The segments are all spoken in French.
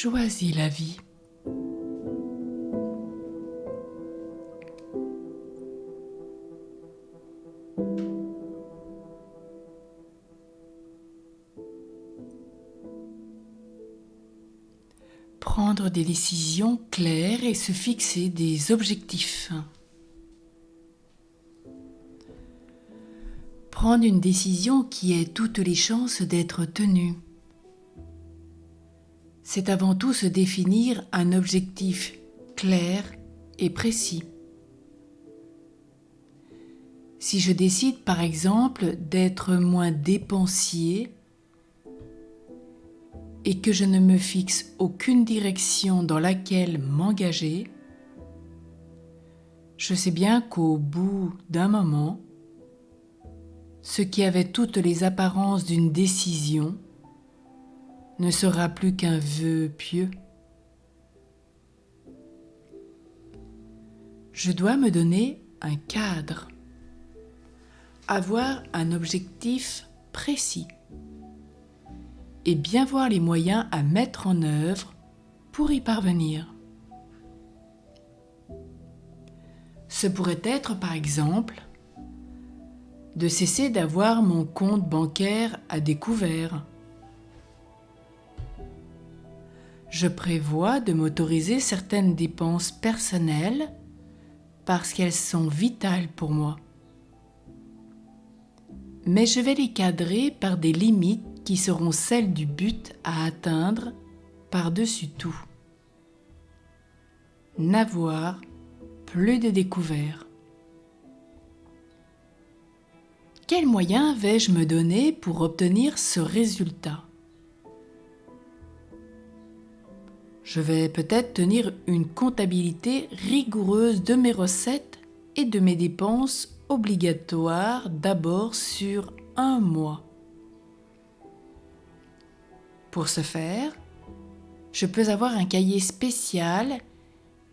choisis la vie. Prendre des décisions claires et se fixer des objectifs. Prendre une décision qui ait toutes les chances d'être tenue. C'est avant tout se définir un objectif clair et précis. Si je décide par exemple d'être moins dépensier et que je ne me fixe aucune direction dans laquelle m'engager, je sais bien qu'au bout d'un moment, ce qui avait toutes les apparences d'une décision ne sera plus qu'un vœu pieux. Je dois me donner un cadre, avoir un objectif précis et bien voir les moyens à mettre en œuvre pour y parvenir. Ce pourrait être par exemple de cesser d'avoir mon compte bancaire à découvert. Je prévois de m'autoriser certaines dépenses personnelles parce qu'elles sont vitales pour moi. Mais je vais les cadrer par des limites qui seront celles du but à atteindre par-dessus tout. N'avoir plus de découvert. Quels moyens vais-je me donner pour obtenir ce résultat ? Je vais peut-être tenir une comptabilité rigoureuse de mes recettes et de mes dépenses obligatoires d'abord sur un mois. Pour ce faire, je peux avoir un cahier spécial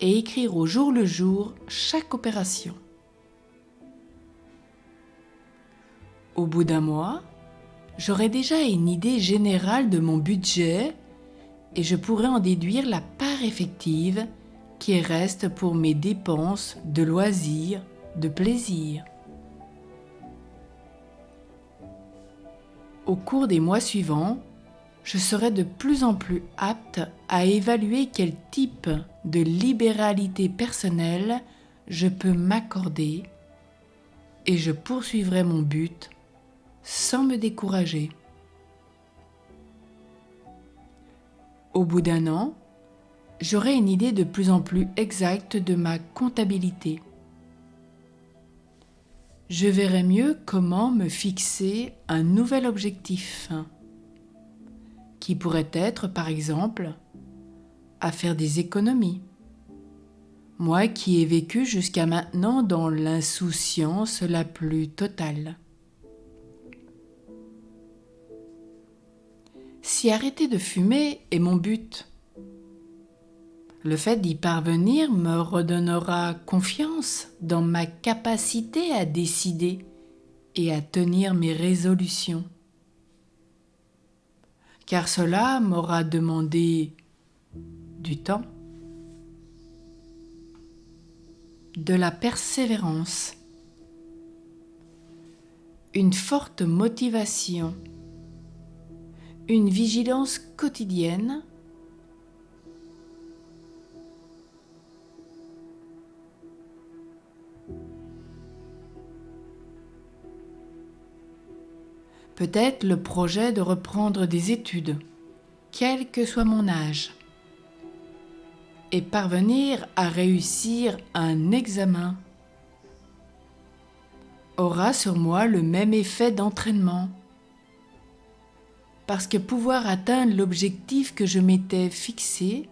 et écrire au jour le jour chaque opération. Au bout d'un mois, j'aurai déjà une idée générale de mon budget et je pourrai en déduire la part effective qui reste pour mes dépenses de loisirs, de plaisir. Au cours des mois suivants, je serai de plus en plus apte à évaluer quel type de libéralité personnelle je peux m'accorder et je poursuivrai mon but sans me décourager. Au bout d'un an, j'aurai une idée de plus en plus exacte de ma comptabilité. Je verrai mieux comment me fixer un nouvel objectif, qui pourrait être, par exemple, à faire des économies. Moi qui ai vécu jusqu'à maintenant dans l'insouciance la plus totale. Si arrêter de fumer est mon but, le fait d'y parvenir me redonnera confiance dans ma capacité à décider et à tenir mes résolutions. Car cela m'aura demandé du temps, de la persévérance, une forte motivation, une vigilance quotidienne, peut-être le projet de reprendre des études, quel que soit mon âge, et parvenir à réussir un examen aura sur moi le même effet d'entraînement. Parce que pouvoir atteindre l'objectif que je m'étais fixé,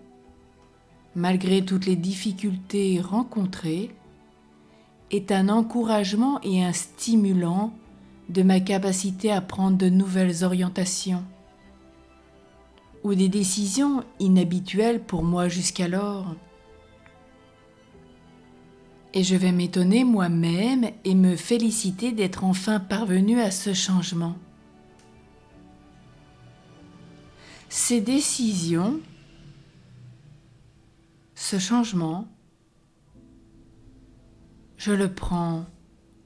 malgré toutes les difficultés rencontrées, est un encouragement et un stimulant de ma capacité à prendre de nouvelles orientations ou des décisions inhabituelles pour moi jusqu'alors. Et je vais m'étonner moi-même et me féliciter d'être enfin parvenu à ce changement. Ces décisions Ce changement, je le prends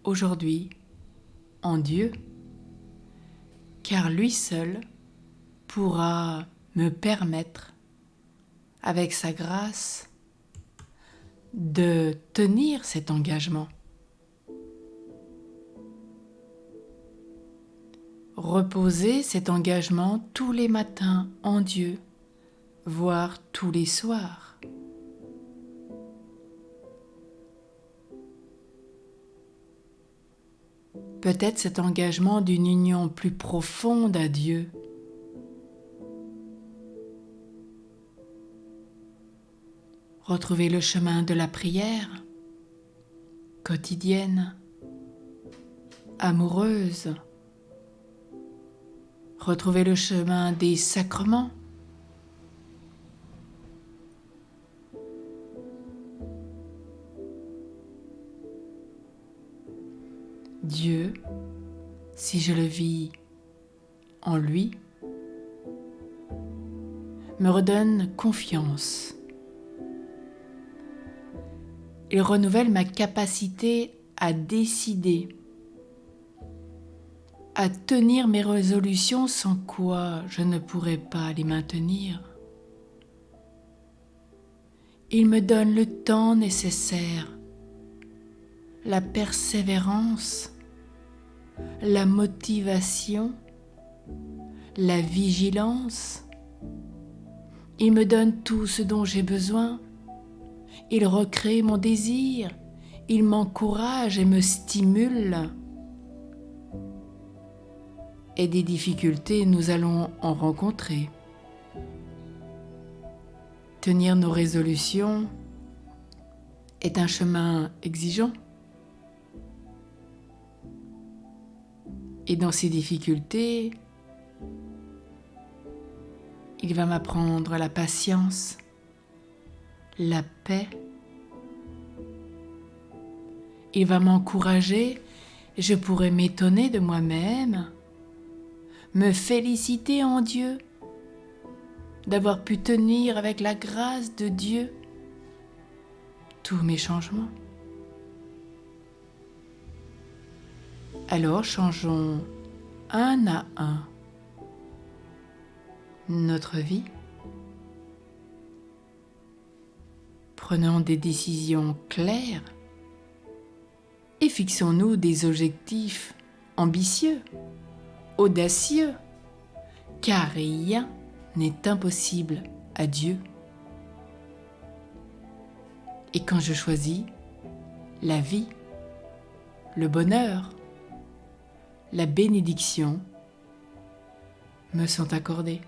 aujourd'hui en Dieu, car lui seul pourra me permettre, avec sa grâce, de tenir cet engagement. Reposer cet engagement tous les matins en Dieu, voire tous les soirs. Peut-être cet engagement d'une union plus profonde à Dieu. Retrouver le chemin de la prière, quotidienne, amoureuse. Retrouver le chemin des sacrements. Dieu, si je le vis en lui, me redonne confiance. Il renouvelle ma capacité à décider, à tenir mes résolutions sans quoi je ne pourrais pas les maintenir. Il me donne le temps nécessaire, la persévérance, la motivation, la vigilance. Il me donne tout ce dont j'ai besoin. Il recrée mon désir. Il m'encourage et me stimule. Et des difficultés, nous allons en rencontrer. Tenir nos résolutions est un chemin exigeant. Et dans ces difficultés, il va m'apprendre la patience, la paix. Il va m'encourager, je pourrai m'étonner de moi-même, me féliciter en Dieu d'avoir pu tenir avec la grâce de Dieu tous mes changements. Alors changeons un à un notre vie. Prenons des décisions claires et fixons-nous des objectifs ambitieux, audacieux, car rien n'est impossible à Dieu. Et quand je choisis la vie, le bonheur, la bénédiction me sont accordés.